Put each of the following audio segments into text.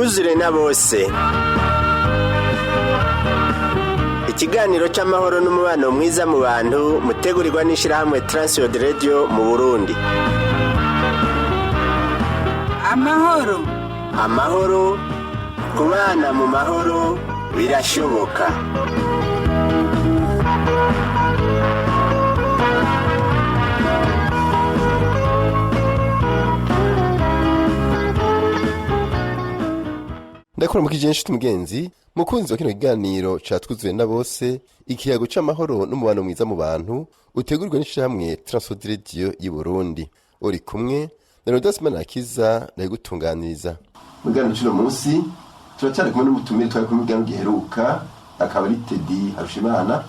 twuzure na bose. Ikiganiro cy'amahoro n'umubano mwiza mu bantu mutegurirwa n'ishirahamwe Transworld Radio mu Burundi. Amahoro kubana mu mahoro birashoboka. Ndakora mukije inshuti mugenzi mukunzi wa kino kiganiro catwuzwe na bose ikiyago c'amahoro n'umubano mwiza mu bantu utegurirwa n'ishirahamwe Transworld Radio y'u Burundi. Uri kumwe na Rodas Manakiza ndagutunganiriza. Mugano cy'uno munsi turacyari kumwe n'umutumire twari kumwe mugano giheruka akaba ari Teddy Harushimana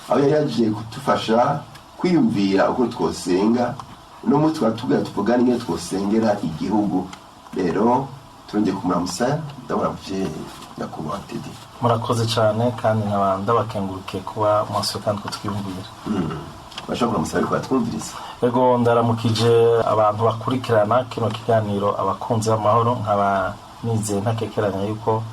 aho yaje kutufasha kwiyumvira uko twosenga no mutwe atubwira tuvugana ingene twosengera igihugu. Rero turongeye kumuramusa ndabaravye nyakubahwa Teddy. Murakoze cyane kandi ndabakengurukiye kuba mwasuye kandi kutwiyumvira. Bashobora musaba ko batwumviriza. Ego ndaramukije abantu bakurikirana kino kiganiro abakunzi b'amahoro nkaba nize ntakekeranya yuko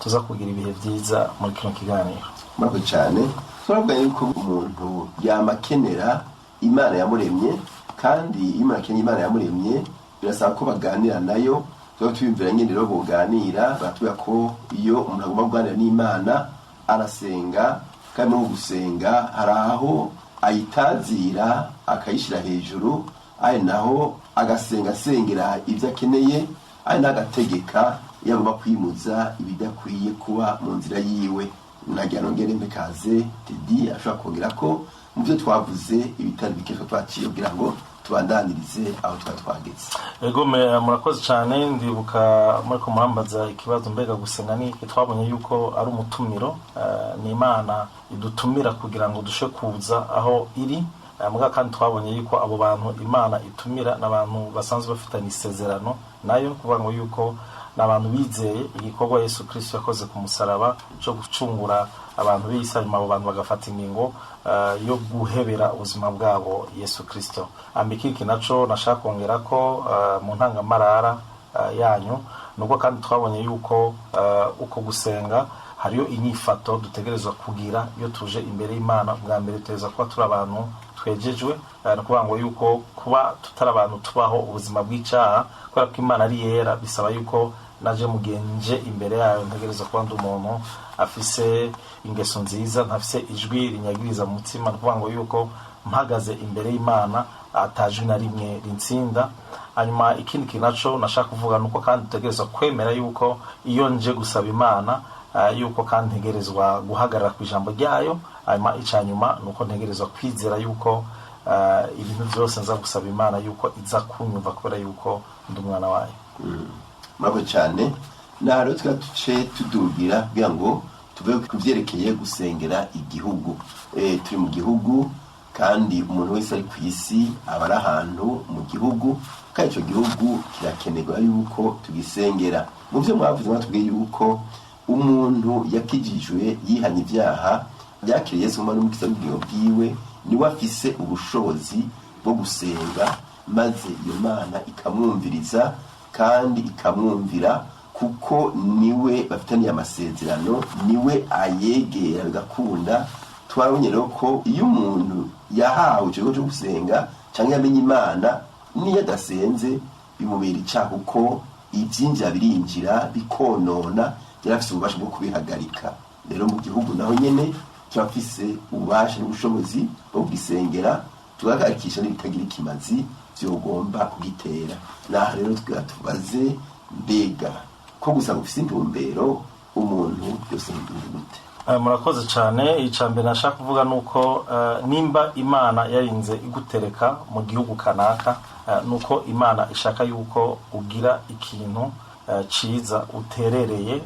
tuza kugira ibihe byiza muri kino kiganiro. Murakoze cyane. Turavuga yuko umuntu yamakenera Imana yamuremye kandi Imana yamuremye birasaba ko baganira nayo. Tuba tuyumvira nyine rero buganira batuya ko iyo umuntu agomba kuganira n'Imana arasenga kandi no gusenga haraho ayitazira akayishira hejuru ari naho agasenga sengera ivyo akeneye ari nagategeka yagomba kwimuza ibidakwiye kuba mu nzira yiwe. Najyano ngere mbekaze Teddy ashobora kongera ko mu byo twavuze ibitari bikesho twaciye kugira ngo tubandanirize aho twageze. Ego murakoze cyane ndibuka muri ko murambaza ikibazo mbega gusenga ni twabonye yuko ari umutumiro ni Imana idutumira kugira ngo dushe kuza aho iri muga kandi twabonye yuko abo bantu Imana itumira n'abantu basanzwe bafitanye isezerano nayo kuvuga ngo yuko n'abantu bizeye igikorwa Yesu Kristo yakoze ku musaraba cyo gucungura abantu b'isanyuma abo bantu bagafata ingingo yo guhebera ubuzima bwabo Yesu Kristo. Ambikiki naco nashaka kongera ko mu ntangamarara yanyu nuko kandi twabonye yuko uko gusenga hariyo inyifato dutegerezwa kugira iyo tuje imbere y'Imana. Bwa mbere tuteza kuba turi abantu twejejwe no kuvuga ngo yuko kuba tutari abantu tubaho ubuzima bw'icyaha kubera ko Imana ari yera bisaba yuko naje mugenje imbere yayo ntegerezwa kuba ndi umuntu afise ingeso nziza ntafise ijwi rinyagiriza mu mutima no kuvuga ngo yuko mpagaze imbere y'Imana atajwi na rimwe rinsinda. Hanyuma ikindi kinaco nashaka kuvuga nuko kandi dutegerezwa kwemera yuko iyo nje gusaba Imana yuko kandi ntegerezwa guhagarara ku ijambo ryayo. Hanyuma icanyuma nuko ntegerezwa kwizera yuko ibintu byose nza gusaba Imana yuko iza kunyumva kubera yuko ndi umwana wayo. Murakoze cyane. Naro tugace tudugira kugira ngo tuve kuvyerekeye gusengera igihugu. Turi mu gihugu kandi umuntu wese ari ku isi abari ahantu mu gihugu kandi icyo gihugu kirakenerwa yuko tugisengera. Mu byo mwavuze mwatubwiye yuko umuntu yakijijwe yihanye ibyaha byakiriye Yesu mu mukiza w'ubugingo bwiwe niwe afise ubushobozi bwo gusenga maze iyo Mana ikamwumviriza kandi ikamwumvira kuko niwe bafitaniye amasezerano niwe ayegera bigakunda. Twabonye rero ko iyo umuntu yahawe ikigo cyo gusenga cyangwa yamenye Imana niyo adasenze bimubera icyaha kuko ibyinjira birinjira bikonona yarafise ububasha bwo kubihagarika. Rero mu gihugu naho nyene cyafise ububasha n'ubushobozi bwo kugisengera tugagarikisha n'ibitagira ikimazi byogomba kugitera. Naho rero twatubaze mbega ko gusa gufise intumbero umuntu byose gute? Murakoze cyane. Icambere nashaka kuvuga nuko nimba Imana yarinze igutereka mu gihugu kanaka nuko Imana ishaka yuko ugira ikintu ciza uterereye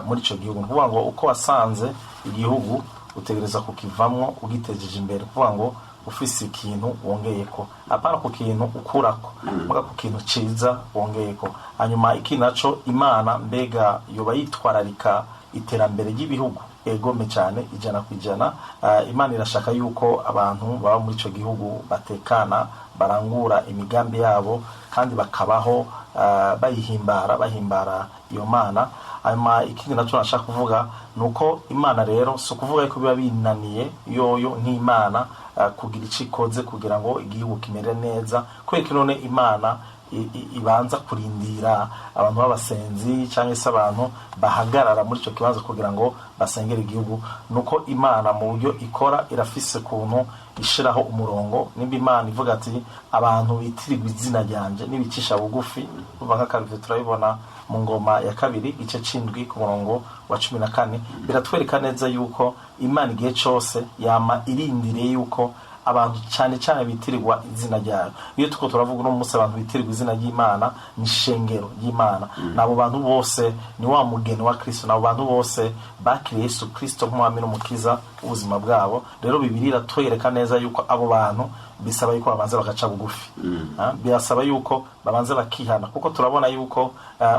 muri ico gihugu. Kuvuga ngo uko wasanze igihugu utegereza kukivamwo ugitejeje imbere. Kuvuga ngo ufise ikintu wongeyeko apana ku kintu ukurako muga ku kintu ciza wongeyeko. Hanyuma iki naco Imana mbega yoba yitwararika iterambere ry'ibihugu egome cyane ijana kwijana. Imana irashaka yuko abantu baba muri ico gihugu batekana barangura imigambi yabo kandi bakabaho bahimbara iyo Mana. hanyuma ikindi nacyo nashaka kuvuga nuko Imana rero si ukuvuga ko biba binaniye yoyo nk'Imana kugira icyo ikoze kugira ngo igihugu kimere neza, kubera ko none Imana ibanza kurindira abantu b'abasenzi cyangwa se abantu bahagarara muri icyo kibanza kugira ngo basengere igihugu. Nuko Imana mu buryo ikora irafise kuntu ishiraho umurongo. Nimba Imana ivuga ati abantu bitirirwa izina ryanje nibicisha bugufi, kuva nk'akarivyo turabibona mu Ngoma ya 2 igice c'indwi ku murongo wa 14, biratwereka neza yuko Imana igihe cyose yama irindiriye yuko abantu cyane cyane bitirirwa izina ryayo. Iyo tuko turavuga no munsi abantu bitirirwa izina ry'Imana ni shengero y'Imana, nabo bantu bose ni wa mugeni wa Kristo, nabo bantu bose bakiriye Yesu Kristo nk'umwami n'umukiza ubuzima bwabo. Rero Bibiliya iratwereka neza yuko abo bantu bisaba yuko babanza bagaca bugufi, birasaba yuko babanza bakihana, kuko turabona yuko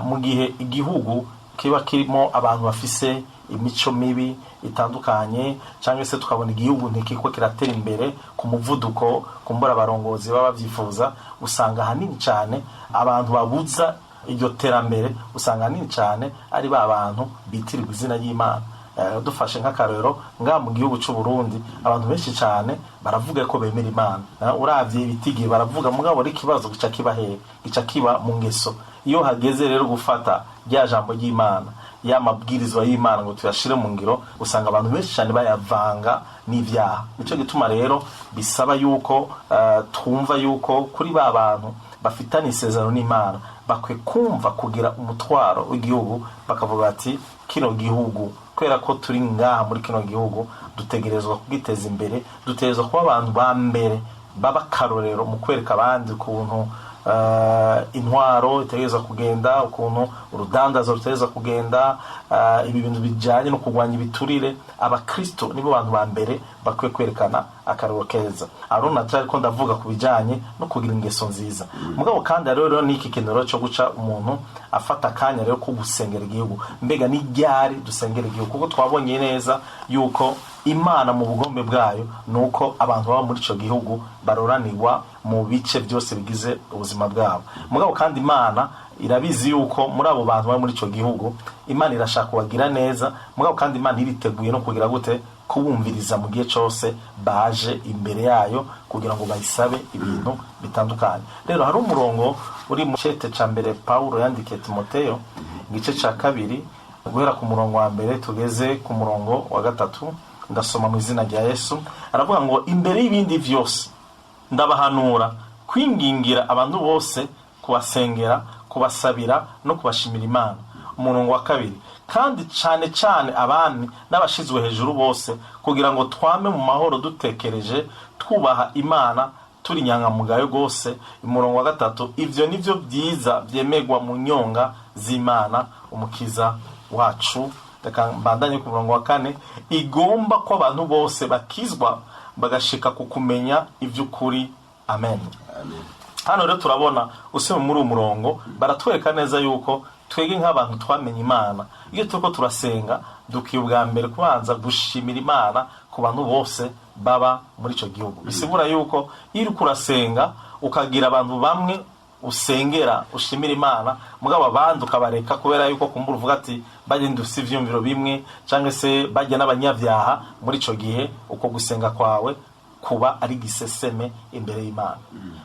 mu gihe igihugu kiba kirimo abantu bafise imico mibi itandukanye, cyangwa se tukabona igihugu ntikiko kiratera imbere ku muvuduko kumbura abarongozi baba bavyifuza, usanga hanini cyane abantu babuza iryo terambere, usanga hanini cyane ari ba bantu bitirirwa izina ry'Imana. Dufashe nk'akarero nga mu gihugu cy'u Burundi, abantu benshi cyane baravuga ko bemera Imana, uravye ibitigi baravuga, mugabo ari kibazo gica kiba mu ngeso. Iyo hageze rero gufata rya jambo ry'Imana, ya mabwirizwa y'Imana ngo tuyashire mu ngiro, usanga abantu benshi cyane bayavanga n'ivyaha. Nico gituma rero bisaba yuko twumva yuko kuri ba bantu bafitanye isezerano n'Imana bakwe kumva kugira umutwaro w'igihugu, bakavuga ati kino gihugu kwera ko turi ngaha muri kino gihugu dutegerezwa kugiteza imbere, dutegerezwa kuba abantu ba mbere baba karorero mu kwereka abandi ukuntu intwaro itegerezwa kugenda, ukuntu urudandazo rutegerezwa kugenda, ibi bintu bijanye no kurwanya ibiturire. Abakristo nibo bantu ba mbere bakwiye kwerekana akarero keza. Arona cyari ko ndavuga ku bijanye no kugira ingeso nziza, mugabo kandi rero niki kinero cyo guca umuntu afata kanya rero ko gusengera igihugu. Mbega ni ryari dusengera igihugu? Kuko twabonye neza yuko Imana mu bugombe bwayo nuko abantu baba muri ico gihugu baroranirwa mu bice byose bigize ubuzima bwabo. Mugabo kandi Imana irabizi yuko muri abo bantu baba muri ico gihugu Imana irashaka kubagira neza, mugabo kandi Imana iriteguye no kugira gute kubumviriza mu gihe cyose baje imbere yayo kugira ngo bayisabe ibintu bitandukanye. Rero hari umurongo uri mu cete ca mbere Paulo yandikiye Timoteyo igice ca 2 guhera ku murongo wa mbere tugeze ku murongo wa 3. Ndasoma mu izina rya Yesu. Aravuga ngo imbere y'ibindi vyose ndabahanura kwingingira abantu bose, kubasengera, kubasabira no kubashimira Imana. Umurongo wa 2, kandi cyane cyane abami n'abashizwe hejuru bose, kugira ngo twame mu mahoro dutekereje, twubaha Imana, turi nyangamugayo gose. Umurongo wa 3, ivyo nivyo byiza byemegwa mu nyonga z'Imana umukiza wacu. Mbandanye ku murongo wa 4, igomba ko abantu bose bakizwa bagashika ku kumenya ivy'ukuri. Amen. Hano rero turabona usome muri umurongo baratwereka neza yuko twege nk'abantu twamenye Imana, iyo turiko turasenga dukiyubwa mbere kubanza gushimira Imana ku bantu bose baba muri ico gihugu. Bisigura yuko iyo uriko urasenga ukagira abantu bamwe usengera ushimira Imana, mugabo abandi ukabareka kubera yuko kumbura uvuga ati bagenda ufise ivyumviro bimwe cyangwa se bajya n'abanyavyaha, muri ico gihe uko gusenga kwawe kuba ari giseseme imbere y'Imana.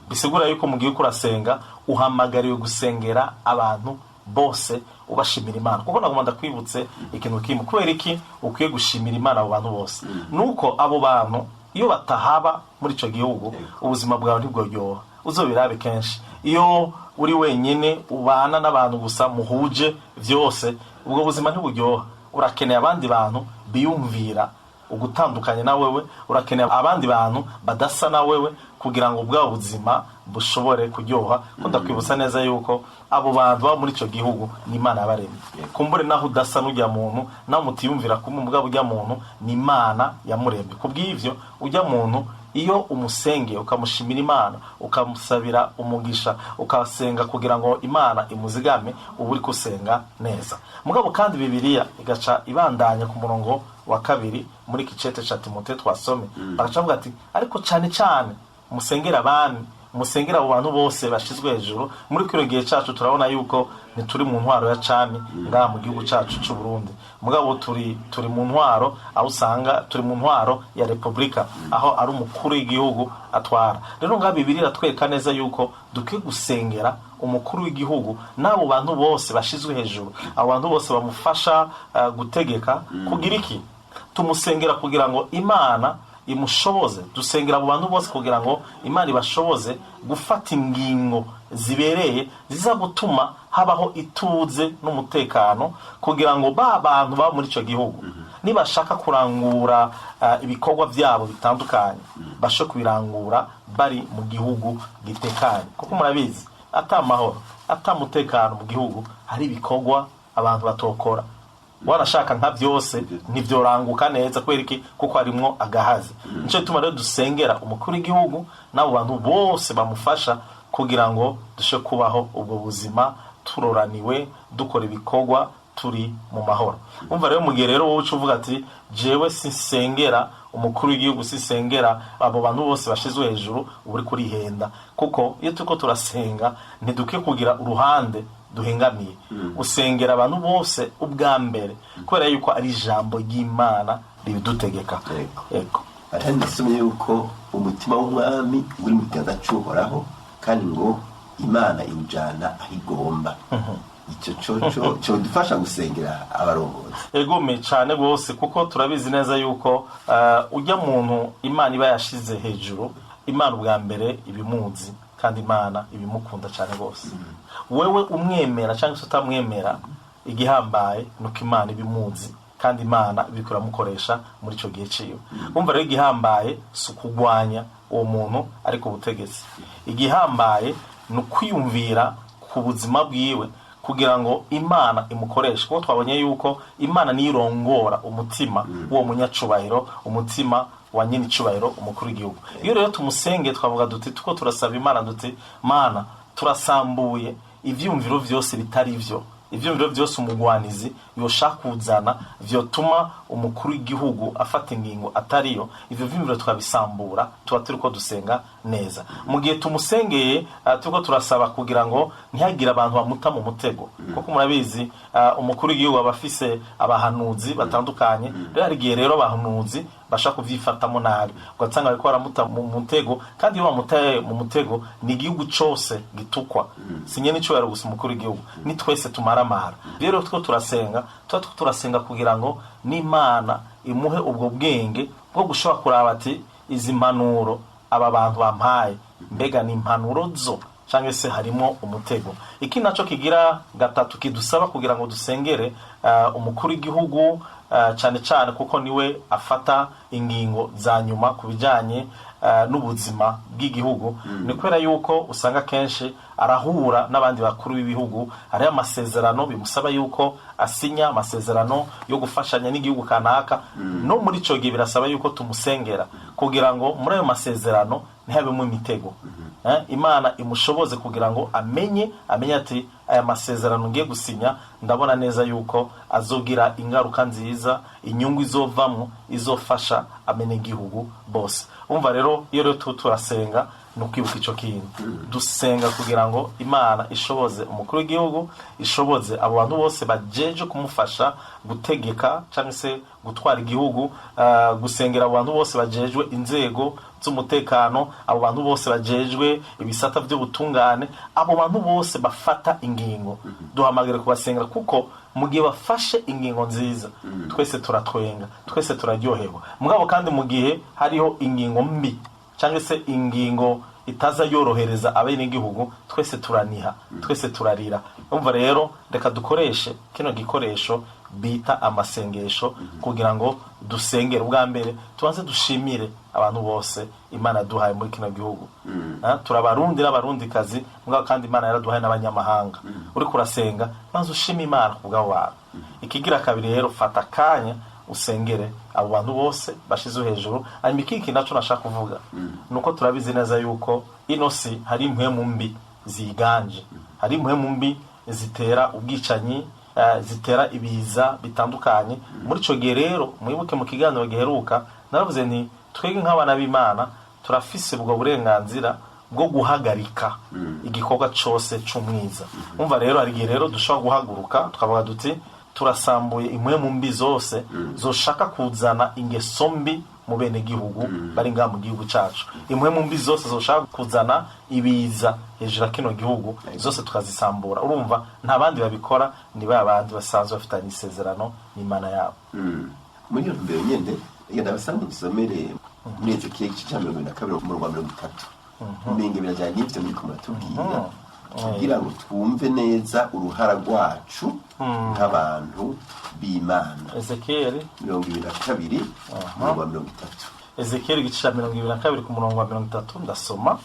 Bisigura yuko mu gihe urasenga uhamagariwe gusengera abantu bose ubashimira Imana, kuko nagomba ndakwibutse ikintu kimwe, kubera iki ukwiye gushimira Imana abo bantu bose. Nuko abo bantu iyo batahaba muri ico gihugu ubuzima bwawe ntibworyoha. Uzobirabe kenshi iyo uri wenyene ubana n'abantu gusa muhuje vyose, ubwo buzima ntiburyoha. Urakeneye abandi bantu biyumvira ugutandukanye na wewe, urakeneye abandi bantu badasa na wewe kugira ngo ubwa buzima bushobore kuryoha. Ndakwibutsa neza yuko abo bantu baba muri ico gihugu ni Imana yabaremye. Kumbure naho udasa n'ujya muntu, naho mutiyumvira kumwe, mugabo ujya muntu ni Imana yamuremye. Kubw'ivyo ujya muntu iyo umusenge ukamushimira Imana, ukamusabira umugisha, ukasenga kugira ngo Imana imuzigame, ubu uri kusenga neza. Mugabo kandi Bibiliya igaca ibandanya ku murongo wa 2 muri kicete cha Timoteyo twasome, bagacavuga ati ariko cyane cyane musengera abami musengera abo bantu bose bashizwe hejuru. Muri kino gihe cacu turabona yuko ntituri mu ntwaro ya cami ngaha mu gihugu cacu c'u Burundi, mugabo turi mu ntwaro aho usanga turi mu ntwaro ya Republika aho ari umukuru w'igihugu atwara. Rero ngaha Bibiliya iratwereka neza yuko dukwiye gusengera umukuru w'igihugu n'abo bantu bose bashizwe hejuru, abo bantu bose bamufasha gutegeka kugira iki, tumusengera kugira ngo Imana imushoboze. Dusengera abo bantu bose kugira ngo Imana ibashoboze gufata ingingo zibereye ziza gutuma habaho ituze n'umutekano, kugira ngo ba bantu ba muri ico gihugu nibashaka kurangura ibikorwa byabo bitandukanye basho kubirangura bari mu gihugu gitekanye. Kuko murabizi atamahoro atamutekano mu gihugu hari ibikorwa abantu batokora, wanashaka nka byose ntivyoranguka neza kweriki kuko harimwo agahazi. Nico gituma rero dusengera umukuru w'igihugu n'abo bantu bose bamufasha kugira ngo dushe kubaho ubwo buzima turoraniwe dukora ibikorwa turi mu mahoro. Umva rero mu gihe rero wowe uvuga ati jewe sinsengera umukuru w'igihugu, sinsengera abo bantu bose bashizwe hejuru, uri kurihenda. Kuko iyo turiko turasenga ntidukwiye kugira uruhande duhengamiye. Usengera abantu bose ubwa mbere kubera yuko ari ijambo ry'Imana ribidutegeka. Ego atandi nasomye yuko umutima w'umwami uri mu kiganza c'Uhoraho kandi ngo Imana iwujana aho igomba. Ico cyo dufasha gusengera abarongozi. Egome cyane bose, kuko turabizi neza yuko ujya muntu Imana iba yashize hejuru, Imana ubwa mbere ibimuzi kandi Imana ibimukunda cyane bose. Wewe umwemera cyangwa se utamwemera, igihambaye nuko Imana ibimuzi kandi Imana ibikora mukoresha muri ico gihe ciwe. Umva rero igihambaye si ukugwanya uwo muntu ariko ubutegetsi. Igihambaye no kwiyumvira ku buzima bwiwe kugira ngo Imana imukoreshe. Kuko twabonye yuko Imana nirongora umutima uwo munyacubahiro, umutima wa nyine icubahiro, umukuru w'igihugu. Iyo rero tumusenge twavuga duti tuko turasaba Imana duti Mana turasambuye ivyumviro vyose bitari vyo, ivyumviro byose umugwanizi yoshaka kuzana vyotuma umukuru w'igihugu afata ingingo atariyo. Ivyo vyumviro twabisambura tuba turiko dusenga neza. Mu gihe tumusengeye turiko turasaba kugira ngo ntihagira abantu bamuta mu mutego. Kuko murabizi umukuru w'igihugu abafise abahanuzi batandukanye. Rero hari gihe rero abahanuzi bashaka kuvyifatamo nabi, ugasanga bariko baramuta mu mutego, kandi iyo bamutaye mu mutego ni igihugu cose gitukwa. Sinye nico yari gusa umukuru w'igihugu, ni twese tumaramara. Rero two turasenga kugira ngo n'Imana imuhe ubwo bwenge bwo gushobora kuraba ati izi mpanuro aba bantu bampaye mbega ni impanuro zo cyangwa se harimo umutego. Iki naco kigira gatatu kidusaba kugira ngo dusengere umukuru w'igihugu cyane cyane kuko niwe afata ingingo za nyuma kubijanye n'ubuzima bw'igihugu. Ni kwera yuko usanga kenshi arahura n'abandi bakuru b'ibihugu, ari amasezerano bimusaba yuko asinya amasezerano yo gufashanya n'igihugu kanaka. No muri ico gihe birasaba yuko tumusengera kugira ngo muri ayo masezerano ntihabemo imitego. Imana imushoboze kugira ngo amenye ati aya masezerano ngiye gusinya ndabona neza yuko azogira ingaruka nziza, inyungu izovamwo izofasha amene igihugu bose. Umva rero iyo rero turasenga no kwibuka ico kintu, dusenga kugira ngo Imana ishoboze umukuru w'igihugu, ishoboze abo bantu bose bajeje kumufasha gutegeka cyangwa se gutwara igihugu, gusengera abo bantu bose bajejwe inzego z'umutekano, abo bantu bose bajejwe ibisata by'ubutungane, abo bantu bose bafata ingingo duhamagare kubasengera, kuko mu gihe bafashe ingingo nziza twese turatwenga, twese turaryoherwa. Mugabo kandi mu gihe hariho ingingo mbi cyangwa se ingingo itaza yorohereza abene igihugu, twese turaniha, twese turarira. Umva rero reka dukoreshe kino gikoresho bita amasengesho kugira ngo dusengere ubwa mbere, tubanze dushimire abantu bose Imana duhaye muri kino gihugu. Turabarundi n'abarundikazi, mugabo kandi Imana yaraduhaye n'abanyamahanga. Uri kurasenga banze ushima Imana kubwaho wawe. Ikigira kabiri rero fata kanya usengere abo bantu bose bashize hejuru. Hanyuma iki naco nashaka kuvuga nuko turabizi neza yuko ino si hari impwemu mbi ziganje, hari impwemu mbi zitera ubwicanyi, zitera ibiza bitandukanye. Muri ico gihe rero mwibuke mu kiganiro giheruka naravuze nti twege nk'abana b'Imana turafise ubwo burenganzira bwo guhagarika igikorwa cyose cy'umwiza. Umva rero hari igihe rero dushobora guhaguruka tukavuga duti turasambuye imwe mu mbi zose zoshaka kuzana ingeso mbi mu bene gihugu bari ngaha mu gihugu cyacu. Imwe mu mbi zose zoshaka kuzana ibiza hejuru ya kino gihugu zose tukazisambura. Urumva nta bandi babikora, ni ba bandi basanzwe bafitanye isezerano n'Imana yabo. Muri iyo mbere nyende yenda basanzwe dusomere muri Ezekiel igice cya 22 umurongo wa 30. Mbenge birajyanye n'ibyo muri kumatubwira kugira ngo twumve neza uruhara rwacu nk'abantu b'Imana. Ezekiel 22 umurongo wa 30. Ezekiel igice cya 22 ku murongo wa 30 ndasoma.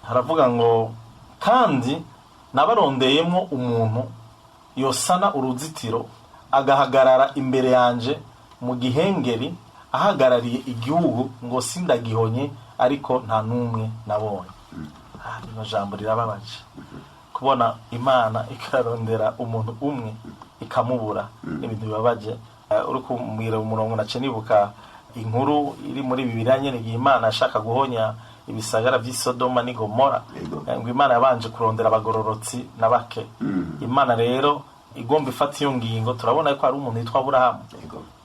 Haravuga ngo kandi nabarondeyemo umuntu yosana uruzitiro agahagarara imbere yanje mu gihengeri ahagarariye igihugu ngo sindagihonye, ariko nta numwe nabonye. Rino jambo rirababaje kubona Imana ikarondera umuntu umwe ikamubura. Ibintu bibabaje. Uri kumwira umurongo nace nibuka inkuru iri muri Bibiliya nyene Imana ashaka guhonya ibisagara by'Isodoma ni Gomora. Ngo Imana yabanje kurondera abagororotsi na bake. Imana rero igomba ifata iyo ngingo. Turabona ko ari umuntu yitwa Aburahamu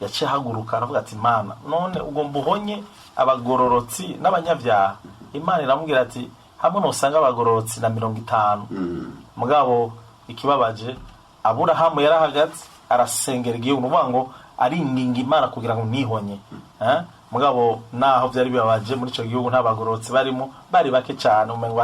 yaciye haguruka aravuga ati Imana none ugomba uhonye abagororotsi n'abanyabyaha. Imana iramubwira ati hamwe nosanga abagororotsi na 50. Mugabo ikibabaje Aburahamu yarahagaze arasengera igihugu, nuvuga ngo aringinga Imana kugira ngo nihonye. Mugabo naho byari bibabaje muri ico gihugu nta bagororotsi barimo, bari bake cyane. Umengo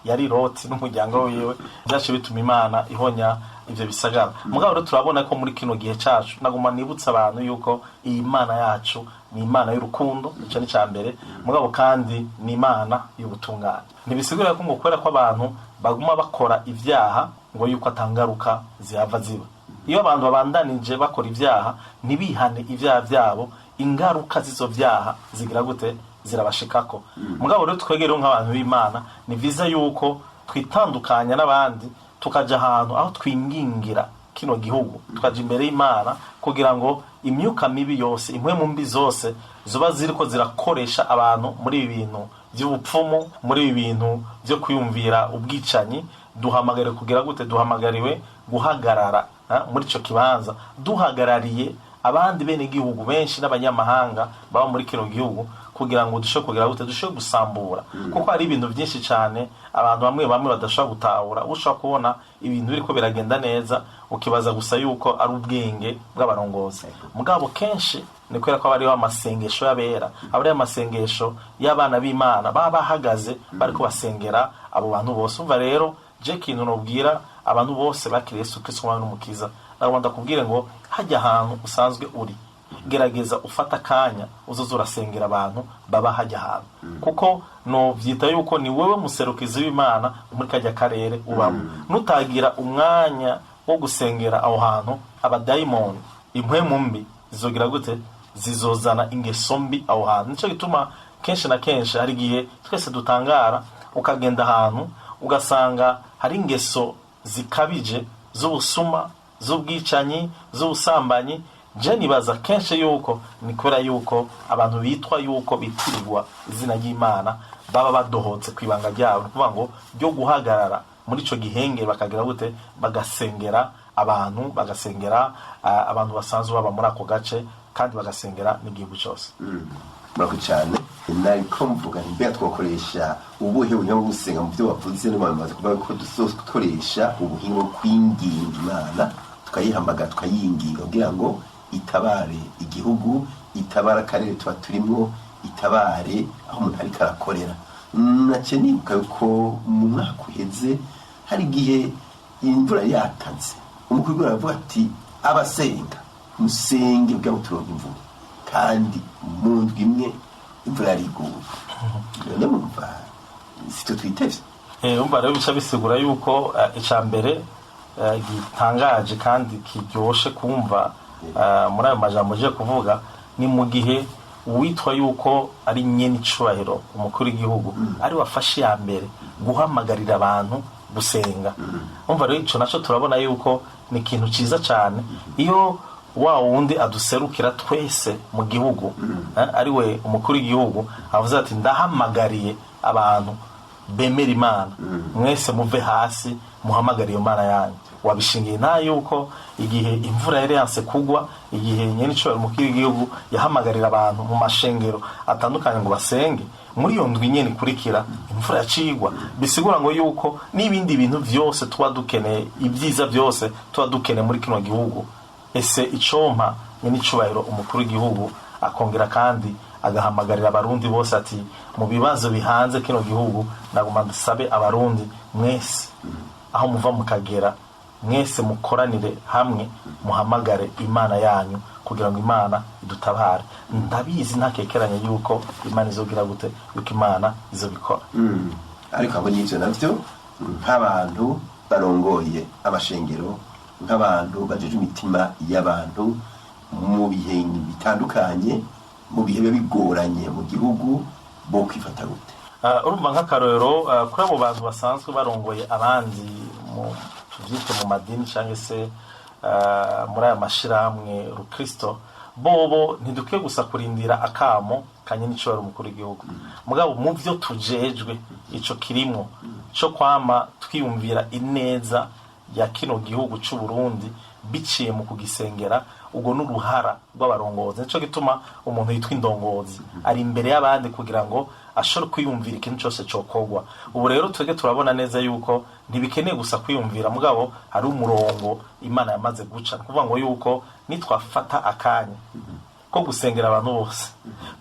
yari Loti n'umuryango wiwe, byaje bituma Imana ihonya ivyo bisagara. Mugabo rero turabona ko muri kino gihe cyacu naguma nibutsa abantu yuko iyi Imana yacu ni Imana y'urukundo, ico ni cyambere. Mugabo kandi ni Imana y'ubutungane. Ntibisigura ko ngo kwera ko abantu baguma bakora ivyaha ngo yuko atangaruka zihava ziba. Iyo abantu babandanije bakora ivyaha ntibihane ivyaha byabo, ingaruka zizo vyaha zigira gute? Zirabashikako. Mugabo rero twegere nk'abantu b'Imana ni viza yuko twitandukanya n'abandi tukaja ahantu aho twingingira kino gihugu, tukaja imbere y'Imana kugira ngo imyuka mibi yose, imwe mu mbi zose zuba ziriko zirakoresha abantu muri ibi bintu by'ubupfumu, muri ibi bintu byo kwiyumvira ubwicanyi, duhamagare kugira gute? Duhamagariwe guhagarara muri ico kibanza, duhagarariye abandi bene gihugu benshi n'abanyamahanga baba muri kino gihugu, kugira ngo dusho kugira gute? Dusho gusambura. Kuko ari ibintu byinshi cyane abantu bamwe badashobora gutahura. Ushaka kubona ibintu biriko biragenda neza ukibaza gusa yuko ari ubwenge bw'abarongozi. Mugabo kenshi ni kwera ko bari amasengesho y'abera, abari amasengesho y'abana b'Imana baba bahagaze bariko basengera abo bantu bose. Umva rero je kintu nobwira abantu bose bakiriye Yesu Kristo umwami n'umukiza, nagomba kubwire ngo hajya ahantu usanzwe uri, gerageza ufata kanya uzoza urasengera abantu baba hajya ahantu, kuko no vyita yuko ni wewe muserukizi w'Imana muri kajya karere ubamo. Nutagira umwanya wo gusengera aho hantu, abadayimoni, impwemu mbi zizogira gute? Zizozana ingeso mbi aho hantu. Nico gituma kenshi na kenshi hari gihe twese dutangara ukagenda ahantu ugasanga hari ingeso zikabije z'ubusuma, z'ubwicanyi, z'ubusambanyi. Je nibaza kenshi yuko ni kubera yuko abantu bitwa yuko bitirirwa izina ry'Imana baba badohotse kwibanga ryabo, kuvuga ngo ryo guhagarara muri ico gihenge bakagira gute? Bagasengera abantu, bagasengera abantu basanzwe baba muri ako gace, kandi bagasengera n'igihugu cyose. Murakoze cyane. Nariko mvuga mbega twakoresha ubuhe buhinga bwo gusenga mu byo bavuze n'abamaze kuvuga ko dukoresha ubuhinga bwo kwinginga Imana, tukayihamagara tukayinginga kugira ngo itabare igihugu, itabara akarere tuba turimo, itabare aho umuntu ariko arakorera. Nace nibuka yuko mu mwaka uheze hari igihe imvura yataze, umukuru aravuga ati abasenga musenge bwa turonka imvura, kandi mu ndwi imwe imvura yariguye. None mumva sito twitevye. Umva rero bica bisigura yuko icambere gitangaje kandi kiryoshe kumva muri ayo majambo je kuvuga, ni mu gihe uwitwa yuko ari nyene icubahiro umukuru w'igihugu ari wafashe ya mbere guhamagarira abantu gusenga. Umva rero ico naco turabona yuko ni ikintu ciza cyane iyo wa wundi aduserukira twese mu gihugu ari we umukuru w'igihugu avuze ati ndahamagariye abantu bemera imana mwese muve hasi muhamagara iyo mana yanyu. Wabishingiye nta yuko igihe imvura yari yanse kugwa, igihe nyene cyo umukuru w'igihugu yahamagarira abantu mu mashengero atandukanye ngo basenge, muri iyo ndwi nyene ikurikira imvura yacigwa. Bisigura ngo yuko n'ibindi bintu byose tuba dukeneye, ibyiza byose tuba dukeneye muri kino gihugu, ese icompa nyene icubahiro umukuru w'igihugu akongera kandi agahamagarira abarundi bose ati mu bibazo bihanze kino gihugu nagomba dusabe abarundi mwese aho muva mukagera mwese mukoranire hamwe muhamagare imana yanyu kugira ngo imana idutabare. Ndabizi ntakekeranye yuko imana izogira gute, yuko imana izobikora. Ariko abo n'ivyo navyo nk'abantu barongoye amashengero, nk'abantu bajeje imitima y'abantu mu bihe bitandukanye, mu bihe bigoranye mu gihugu, bo kwifata gute? Urumva nk'akarorero kuri abo bantu basanzwe barongoye abandi mu tuvyite mu madini cyangwa se muri aya mashirahamwe rukristo, bobo ntidukwiye gusa kurindira akamo kanye n'icyo umukuru w'igihugu, mugabo mu byo tujejwe ico kirimo cyo kwama twiyumvira ineza ya kino gihugu cy'u Burundi biciye mu kugisengera. Ubwo n'uruhara rw'abarongozi, nico gituma umuntu yitwa indongozi ari imbere y'abandi kugira ngo ashobore kwiyumvira ikintu cyose cokogwa. Ubu rero twege turabona neza yuko ntibikeneye gusa kwiyumvira, mugabo hari umurongo imana yamaze guca, kuvuga ngo yuko nitwafata akanya ko gusengera abantu bose,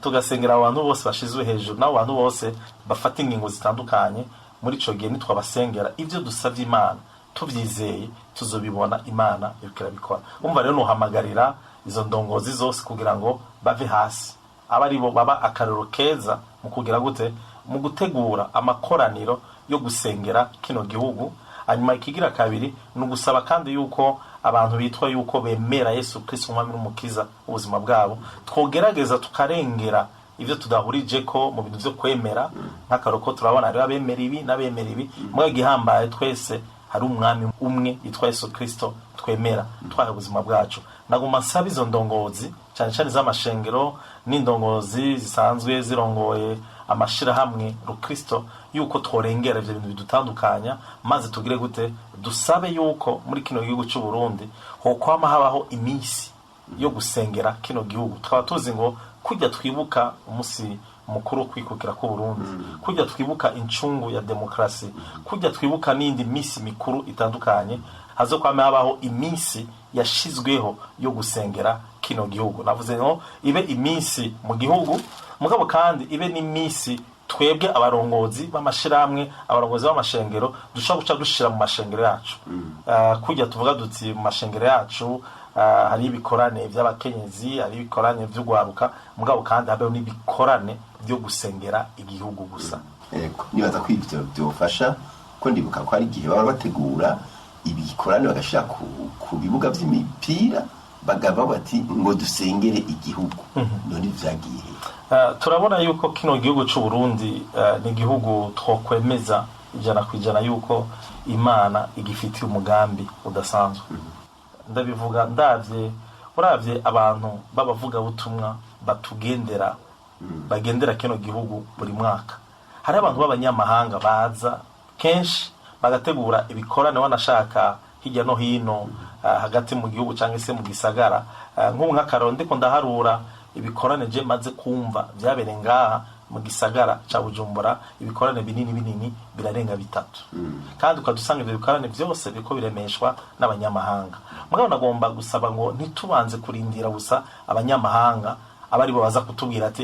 tugasengera abantu bose bashizwe hejuru, nabo abantu bose bafata ingingo zitandukanye, muri ico gihe nitwabasengera ivyo dusavye imana tuvyizeye tuzobibona imana yukira bikora. Umva rero nuhamagarira izo ndongozi zose kugira ngo bave hasi, abari bo baba akarero keza mu kugira gute, mu gutegura amakoraniro yo gusengera kino gihugu. Hanyuma ikigira kabiri nugusaba kandi yuko abantu bitwa yuko bemera Yesu Kristo umwami n'umukiza ubuzima bwabo, twogerageza tukarengera ivyo tudahurije ko mu bintu byo kwemera. Nk'akaroko turabona ari abemera ibi n'abemera ibi, mwe gihambaye twese hari umwami umwe yitwa Yesu Kristo twemera twaha ubuzima bwacu. Naguma nsaba izo ndongozi cyane cyane z'amashengero n'indongozi zisanzwe zirongoye amashirahamwe rukristo yuko tworengera ivyo bintu bidutandukanya, maze tugire gute, dusabe yuko muri kino gihugu cy'u Burundi ho kwama habaho imisi yo gusengera kino gihugu. Twaba tuzi ngo kujya twibuka umusi mukuru kwikukira ku Burundi, kujya twibuka incungu ya demokrasi, kujya twibuka n'indi misi mikuru itandukanye, hazo kwame habaho imisi yashizweho yo gusengera kino gihugu. Navuze ngo ibe imisi mu gihugu, mugabo kandi ibe n'imisi twebwe abarongozi b'amashiramwe, abarongozi b'amashengero dushobora guca dushira mu mashengero yacu. Kujya tuvuga duti mu mashengero yacu hari ibikorane by'abakenyezi, hari ibikorane by'ugwaruka, mugabo kandi habeho n'ibikorane byo gusengera igihugu gusa. Nibaza ko ivyo byofasha, ko ndibuka ko ari igihe baba bategura ibikorane bagashira ku bibuga by'imipira bagaba bati ngo dusengere igihugu. None vyagiye turabona yuko kino gihugu cy'u Burundi ni igihugu twokwemeza 100% yuko imana igifitiye umugambi udasanzwe. Ndabivuga ndavye uravye abantu babavuga butumwa batugendera bagendera kino gihugu buri mwaka, hari abantu b'abanyamahanga baza kenshi bagategura ibikorane wanashaka hirya no hino hagati mu gihugu cyangwa se mu gisagara. Nk'ubu nk'akaronde ko ndaharura ibikorane je maze kumva byabere ngaha mu gisagara ca Bujumbura, ibikorane binini birarenga 3. Kandi ukadusanga ibyo bikorane byose biko biremeshwa n'abanyamahanga. Mugabo nagomba gusaba ngo ntitubanze kurindira gusa abanyamahanga abari bo baza kutubwira ati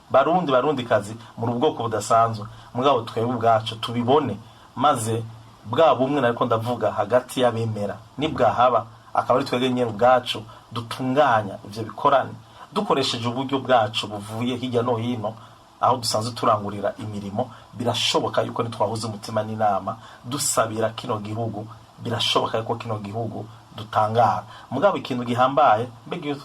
barundi kazi muri ubwoko budasanzwe, mugabo twebwe ubwacu tubibone, maze bwa bumwe nariko ndavuga hagati y'abemera nibwahaba akaba ari twebwe nyene ubwacu dutunganya ivyo bikorane dukoresheje uburyo bwacu buvuye hirya no hino aho dusanzwe turangurira imirimo. Birashoboka yuko nitwahuza umutima n'inama dusabira kino gihugu, birashoboka yuko kino gihugu dutangara. Mugabo ikintu gihambaye mbega iyo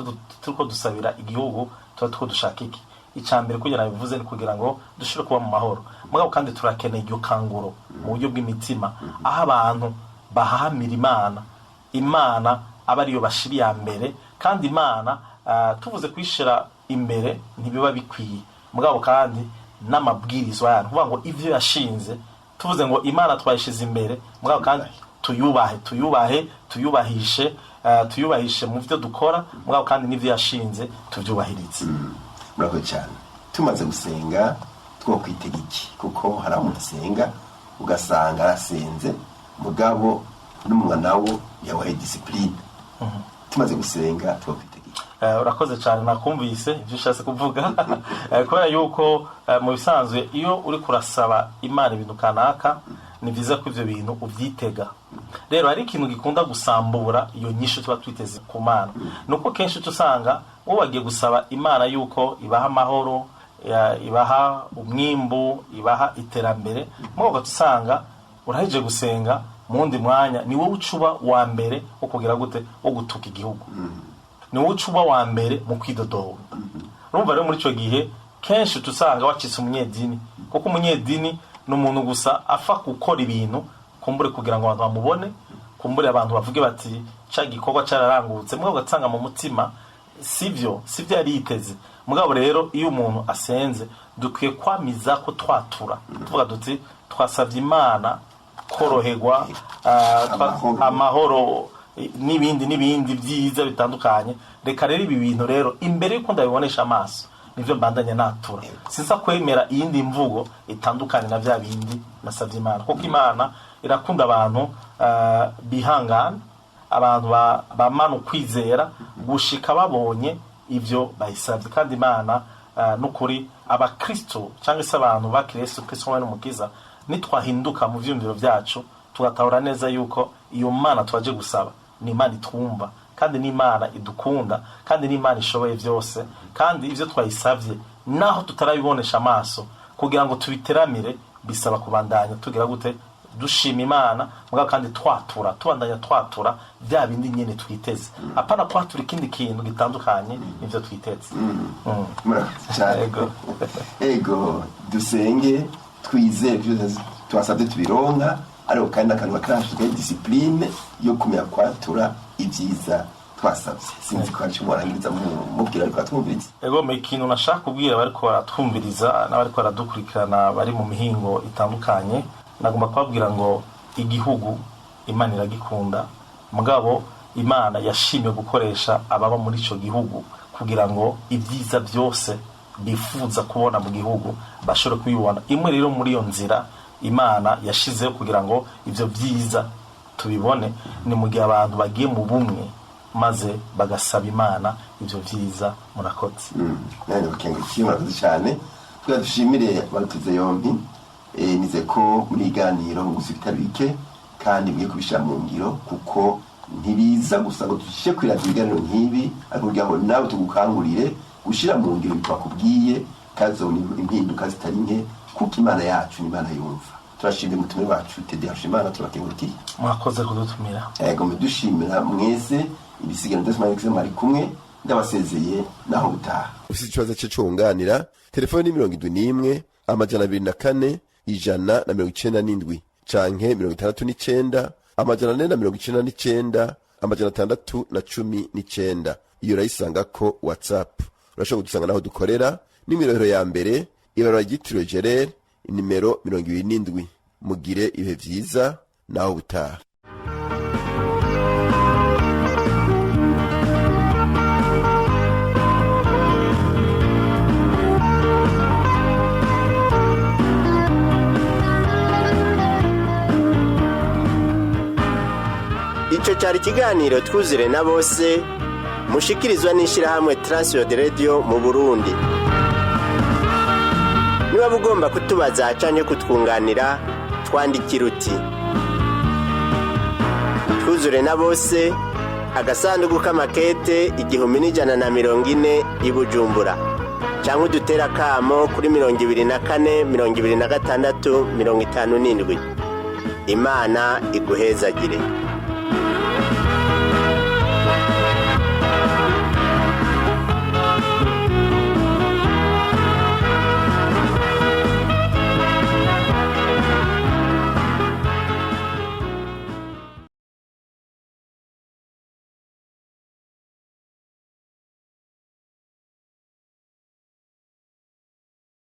turiko dusabira igihugu tuko dushaka iki, icambere kugira nabivuze ni kugira ngo dushire kuba mu mahoro. Mugabo kandi turakeneye iryo kanguro mu buryo bw'imitima, aho abantu bahamira imana abariyo bashiri ya mbere. Kandi imana tuvuze kwishira imbere ntibiba bikwiye, mugabo kandi n'amabwirizwa yanyu kuvuga ngo ivyo yashinze tuvuze ngo imana twayishize imbere mugabo kandi tuyubahishe mu byo dukora mugabo kandi n'ivyo yashinze tuvyubahirize. Murakoze cyane. Tumaze gusenga two kwitega iki kuko hari aho musenga ugasanga arasenze mugabo n'umunwa nawo yawaye discipline. Tumaze gusenga two kwitega iki. Urakoze cyane nakumvise ibyo ushaka kuvuga kubera yuko mu bisanzwe iyo uri kurasaba imana ibintu kanaka ni byiza ko ivyo bintu uvyitega. Rero hari ikintu gikunda gusambura iyo nyisho tuba twiteze ku mana nuko kenshi tusanga uwo wagiye gusaba imana yuko ibaha amahoro, ibaha umwimbu, ibaha iterambere, mwoga tusanga urahije gusenga mu wundi mwanya ni wowe ucuba wa mbere wo kugira gute wo gutuka igihugu, ni wowe ucuba wa mbere mu kwidodoba. Urumva rero muri ico gihe kenshi tusanga wacitse umunyedini kuko umunyedini n'umuntu gusa afa gukora ibintu kumbure kugira ngo abantu bamubone, kumbure abantu bavuge bati ca gikorwa cararangutse, mugabo gatanga mu mutima sivyo yari yiteze. Mugabo rero iyo umuntu asenze dukwiye kwamiza ko twatura tuvuga duti twasavye imana koroherwa, amahoro n'ibindi byiza bitandukanye. Reka rero ibi bintu rero imbere yuko ndabibonesha amaso nivyo mbandanya natura, sinza kwemera iyindi mvugo itandukanye na vya bindi nasavye imana, kuko imana irakunda abantu bihangana, abantu bamana ukwizera gushika babonye ivyo bayisavye. Kandi imana n'ukuri abakristo cyangwa se abantu ba Kristo we n'umukiza nitwahinduka mu vyumviro vyacu tugatahura neza yuko iyo mana twaje gusaba ni imana itwumva kandi ni imana idukunda kandi ni imana ishoboye vyose, kandi ivyo twayisavye naho tutarabibonesha amaso kugira ngo tubiteramire bisaba kubandanya tugira gute dushima imana mugabo kandi tubandanya twatura bya bindi nyene twiteze, apana kwatura ikindi kintu gitandukanye nivyo twiteze. Ego dusenge twizeye byose twasabye tubironka, ariko kandi akanwa karashije discipline yo kumenya kwatura ibyiza twasabye. Sinzi ko ari mwarangiriza mubwira ariko atwumviriza. Ego me ikintu nashaka kubwira bariko baratwumviriza n'abariko baradukurikirana bari mu mihingo itandukanye, nagomba kubabwira ngo igihugu imana iragikunda, mugabo imana yashimye gukoresha ababa muri ico gihugu kugira ngo ibyiza byose bifuza kubona mu gihugu bashobore kubibona. Imwe rero muri iyo nzira imana yashizeho kugira ngo ivyo byiza tubibone ni mu gihe abantu bagiye mu bumwe maze bagasaba imana ivyo byiza. Murakoze. Nani bakengukiye murakoze cyane. Twadushimire baruteze yombi. Nize ko muri iganiro mu gusitabike kandi biye kubisha mu ngiro kuko ntibiza gusa ngo dushyike kwirata ibiganiro nk'ibi, ariko kugira ngo nawe tugukangurire gushira mu ngiro bitwakubwiye kazo impinduka zitari nke kuko imana yacu ni imana yumva. Turashimye mutumire wacu Teddy Hashimana, turakengurukiye. Mwakoze kudutumira. Ego dushimira mwese ibisigano ndasemaye mari kumwe ndabasezeye naho gutaha. Ufite ikibazo cyo cunganira telefone ni 71 204 197 canke 69 499 619. Iyo rayisanga ko WhatsApp urashobora gusanga naho dukorera nimero ya mbere ibara ryitiriwe Gerard nimero 27. Mugire ibihe vyiza naho butaha. Ico cyari kiganiro twuzure na bose mushikirizwa n'ishirahamwe Transworld Radio mu Burundi. Niba bugomba kutubaza canke kutwunganira twandikira uti twuzure na bose, agasanduku k'amakete 1140 i Bujumbura, canke udutera kamo kuri 24 26 57. Imana iguhezagire.